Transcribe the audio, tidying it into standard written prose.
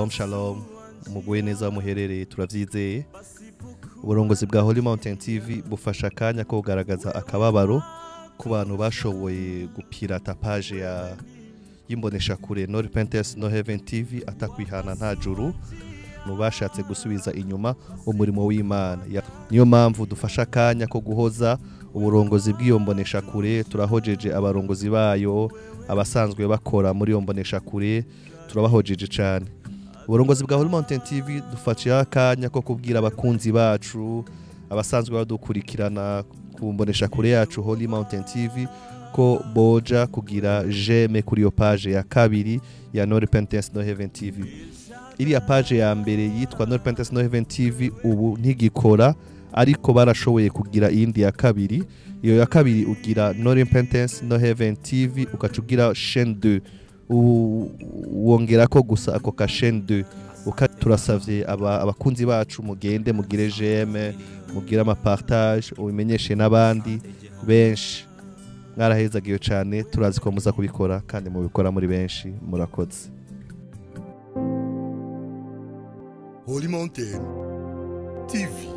Shalom muguye neza muherereye turavyizeye. Uburongozi bwa Holy Mountain TV bufasha akanya ko kugaragaza akababaro ku bantu bashoboye gupirata page y'imbonesha kure No Repentance No Heaven TV atakwihana nta juru mubashatse gusubiza inyuma umurimo w'Imana. Niyo mpamvu dufasha akanya ko guhoza uburongozi bw'iyo mbonesha kure. Turahojeje abarongozi bayo, abasanzwe bakora muri iyo mbonesha kure turabahojeje cyane. Uburongozi bwa Holy Mountain TV dufasha akanya ko kubwira abakunzi bacu, abasanzwe badukurikirana ku mbonesha kure yacu Holy Mountain TV ko boja kugira j'aime kuri yo page ya kabiri ya No Repentance No Heaven TV. Iriya page ya mbere yitwa No Repentance No Heaven TV ubu ntigikora, ariko barashoboye kugira iyindi ya kabiri. Iyo ya kabiri ugira No Repentance No Heaven TV ukacugira chaîne 2 wongera ko gusa ako ka chaîne 2. Turasavye abakunzi bacu mugende mugire j'aime, mugire ama partage, ubimenyeshe n'abandi benshi. Mwarahezagiye cyane, turazi ko muza kubikora kandi mubikora muri benshi. Murakoze. Holy Mountain TV.